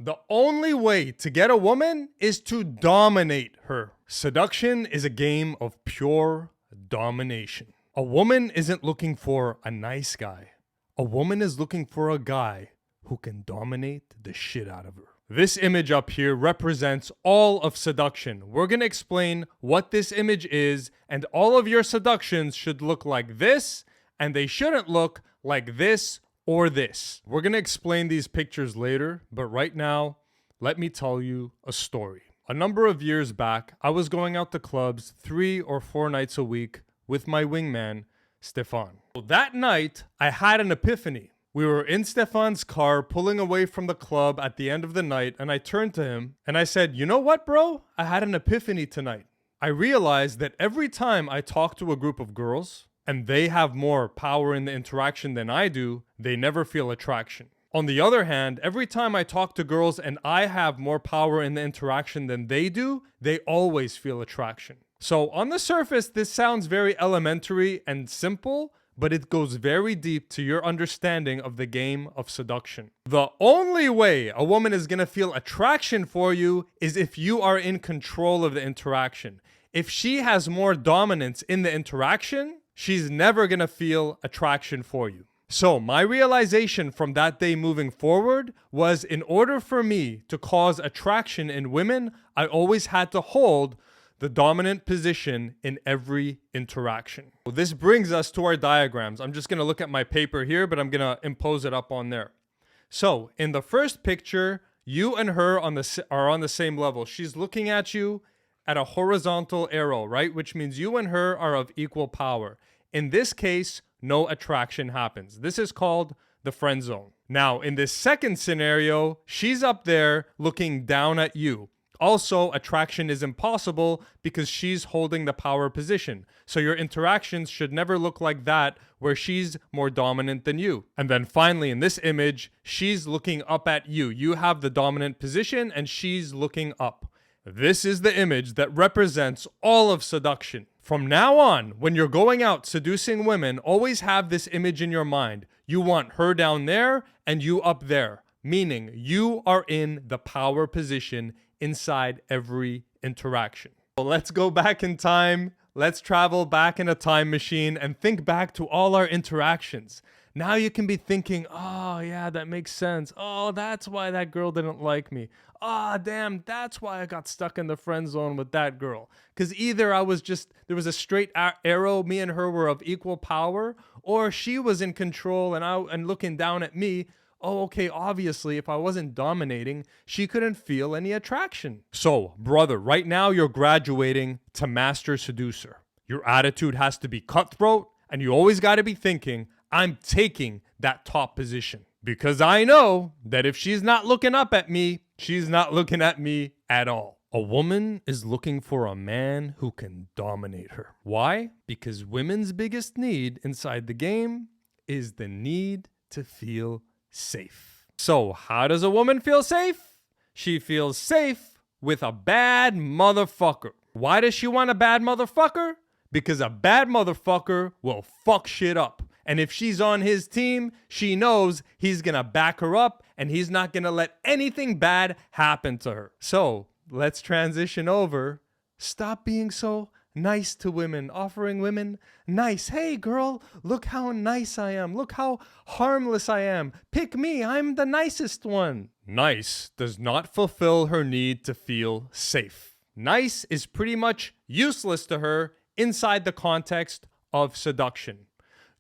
The only way to get a woman is to dominate her. Seduction is a game of pure domination. A woman isn't looking for a nice guy. A woman is looking for a guy who can dominate the shit out of her. This image up here represents all of seduction. We're going to explain what this image is, and all of your seductions should look like this, and they shouldn't look like this or this. We're going to explain these pictures later, but right now, let me tell you a story. A number of years back, I was going out to clubs 3 or 4 nights a week with my wingman, Stefan. That night, I had an epiphany. We were in Stefan's car pulling away from the club at the end of the night, and I turned to him and I said, "You know what, bro? I had an epiphany tonight. I realized that every time I talk to a group of girls and they have more power in the interaction than I do, they never feel attraction. On the other hand, every time I talk to girls and I have more power in the interaction than they do, they always feel attraction." So on the surface, this sounds very elementary and simple, but it goes very deep to your understanding of the game of seduction. The only way a woman is going to feel attraction for you is if you are in control of the interaction. If she has more dominance in the interaction, she's never going to feel attraction for you. So my realization from that day moving forward was, in order for me to cause attraction in women, I always had to hold the dominant position in every interaction. Well, this brings us to our diagrams. I'm just going to look at my paper here, but I'm going to impose it up on there. So in the first picture, you and her are on the same level. She's looking at you at a horizontal arrow, right? Which means you and her are of equal power. In this case, no attraction happens. This is called the friend zone. Now, in this second scenario, she's up there looking down at you. Also, attraction is impossible because she's holding the power position. So your interactions should never look like that, where she's more dominant than you. And then finally, in this image, she's looking up at you. You have the dominant position and she's looking up. This is the image that represents all of seduction. From now on, when you're going out seducing women, always have this image in your mind. You want her down there and you up there, meaning you are in the power position inside every interaction. So let's go back in time. Let's travel back in a time machine and think back to all our interactions. Now you can be thinking, "Oh yeah, that makes sense. Oh, that's why that girl didn't like me. Ah, damn, that's why I got stuck in the friend zone with that girl. Because either there was a straight arrow, me and her were of equal power, or she was in control and looking down at me. Oh, okay, obviously, if I wasn't dominating, she couldn't feel any attraction." So, brother, right now you're graduating to master seducer. Your attitude has to be cutthroat, and you always got to be thinking, "I'm taking that top position." Because I know that if she's not looking up at me, she's not looking at me at all. A woman is looking for a man who can dominate her. Why? Because women's biggest need inside the game is the need to feel safe. So how does a woman feel safe? She feels safe with a bad motherfucker. Why does she want a bad motherfucker? Because a bad motherfucker will fuck shit up. And if she's on his team, she knows he's gonna back her up and he's not gonna let anything bad happen to her. So let's transition over. Stop being so nice to women, offering women nice. "Hey girl, look how nice I am. Look how harmless I am. Pick me, I'm the nicest one." Nice does not fulfill her need to feel safe. Nice is pretty much useless to her inside the context of seduction.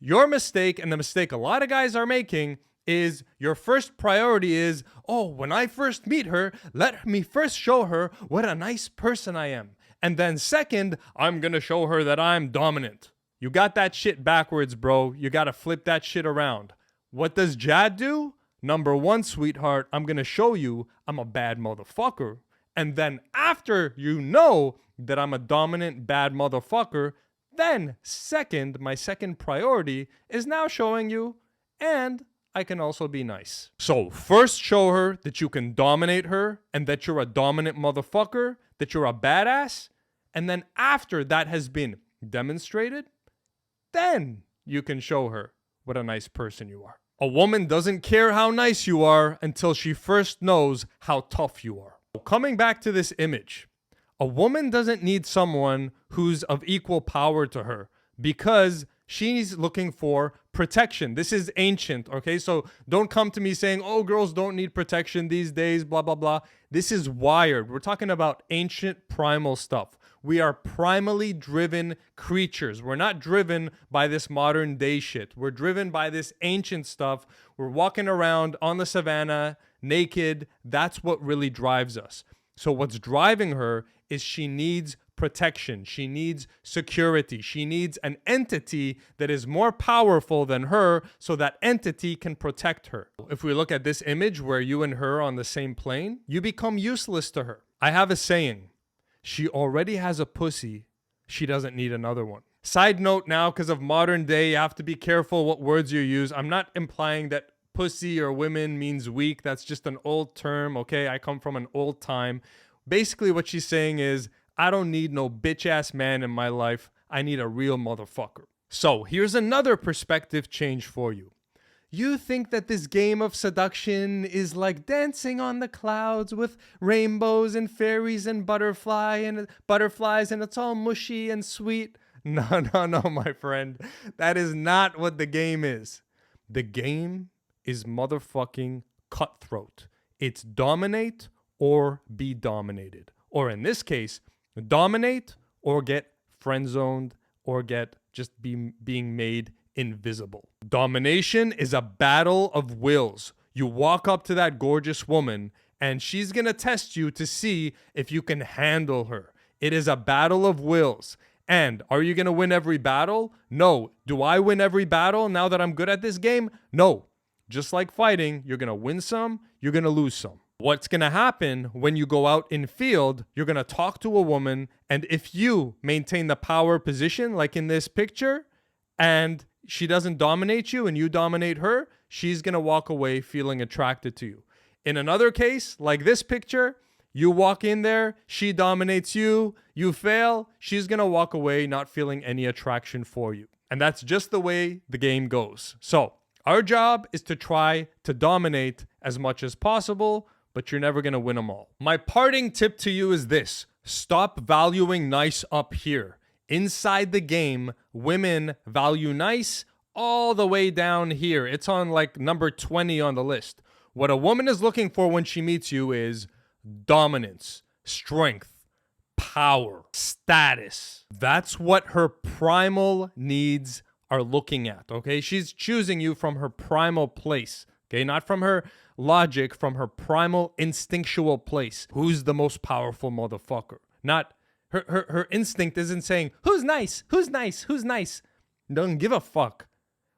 Your mistake, and the mistake a lot of guys are making, is your first priority is, "Oh, when I first meet her, let me first show her what a nice person I am. And then second, I'm gonna show her that I'm dominant." You got that shit backwards, bro. You gotta flip that shit around. What does Jad do? Number one, sweetheart, I'm gonna show you I'm a bad motherfucker. And then after you know that I'm a dominant bad motherfucker, then second, my second priority is now showing you, and I can also be nice. So first show her that you can dominate her and that you're a dominant motherfucker, that you're a badass. And then after that has been demonstrated, then you can show her what a nice person you are. A woman doesn't care how nice you are until she first knows how tough you are. Coming back to this image, a woman doesn't need someone who's of equal power to her because she's looking for protection. This is ancient, okay? So don't come to me saying, oh, girls don't need protection these days, blah, blah, blah. This is wired. We're talking about ancient primal stuff. We are primally driven creatures. We're not driven by this modern day shit. We're driven by this ancient stuff. We're walking around on the savannah naked. That's what really drives us. So what's driving her is she needs protection. She needs security. She needs an entity that is more powerful than her so that entity can protect her. If we look at this image where you and her are on the same plane, you become useless to her. I have a saying, she already has a pussy, she doesn't need another one. Side note now, because of modern day, you have to be careful what words you use. I'm not implying that pussy or women means weak. That's just an old term, okay? I come from an old time. Basically what she's saying is, I don't need no bitch ass man in my life. I need a real motherfucker. So here's another perspective change for you. You think that this game of seduction is like dancing on the clouds with rainbows and fairies and butterflies and it's all mushy and sweet. No, my friend. That is not what the game is. The game is motherfucking cutthroat. It's dominate or be dominated. Or in this case, dominate or get friend-zoned or get just being made invisible. Domination is a battle of wills. You walk up to that gorgeous woman and she's gonna test you to see if you can handle her. It is a battle of wills. And are you gonna win every battle? No. Do I win every battle now that I'm good at this game? No. Just like fighting, you're gonna win some, you're gonna lose some. What's going to happen when you go out in field, you're going to talk to a woman, and if you maintain the power position, like in this picture, and she doesn't dominate you and you dominate her, she's going to walk away feeling attracted to you. In another case, like this picture, you walk in there, she dominates you, you fail, she's going to walk away not feeling any attraction for you. And that's just the way the game goes. So our job is to try to dominate as much as possible, but you're never going to win them all. My parting tip to you is this. Stop valuing nice up here. Inside the game, women value nice all the way down here. It's on like number 20 on the list. What a woman is looking for when she meets you is dominance, strength, power, status. That's what her primal needs are looking at, okay? She's choosing you from her primal place, okay? Not from her logic, from her primal instinctual place. Who's the most powerful motherfucker? Not her instinct isn't saying, who's nice? Who's nice? Who's nice? Doesn't give a fuck.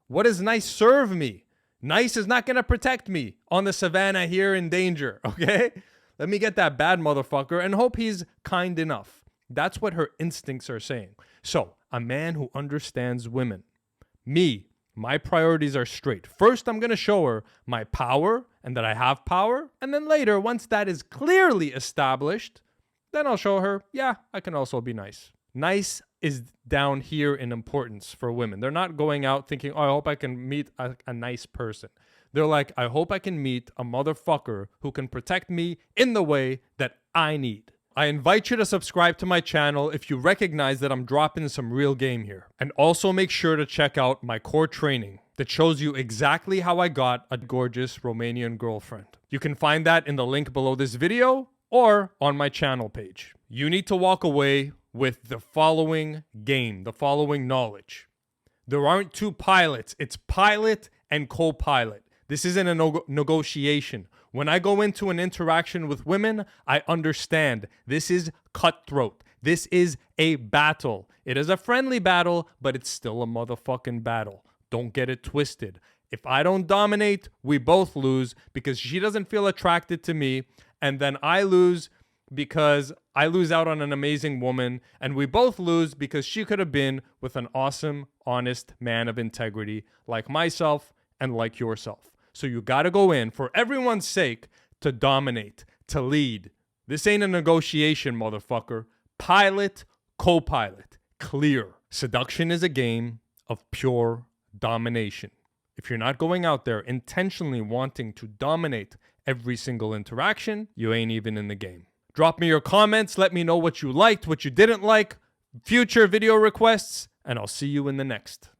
What does nice serve me? Nice is not gonna protect me on the savannah here in danger, okay? Let me get that bad motherfucker and hope he's kind enough. That's what her instincts are saying. So, a man who understands women. Me, my priorities are straight. First, I'm going to show her my power and that I have power. And then later, once that is clearly established, then I'll show her, yeah, I can also be nice. Nice is down here in importance for women. They're not going out thinking, oh, I hope I can meet a nice person. They're like, I hope I can meet a motherfucker who can protect me in the way that I need. I invite you to subscribe to my channel if you recognize that I'm dropping some real game here. And also make sure to check out my core training that shows you exactly how I got a gorgeous Romanian girlfriend. You can find that in the link below this video or on my channel page. You need to walk away with the following game, the following knowledge. There aren't two pilots. It's pilot and co-pilot. This isn't a negotiation. When I go into an interaction with women, I understand this is cutthroat. This is a battle. It is a friendly battle, but it's still a motherfucking battle. Don't get it twisted. If I don't dominate, we both lose because she doesn't feel attracted to me, and then I lose because I lose out on an amazing woman, and we both lose because she could have been with an awesome, honest man of integrity like myself and like yourself. So you got to go in, for everyone's sake, to dominate, to lead. This ain't a negotiation, motherfucker. Pilot, co-pilot, clear. Seduction is a game of pure domination. If If you're not going out there intentionally wanting to dominate every single interaction, you ain't even in the game. Drop me your comments. Let me know what you liked, what you didn't like, future video requests, and I'll see you in the next.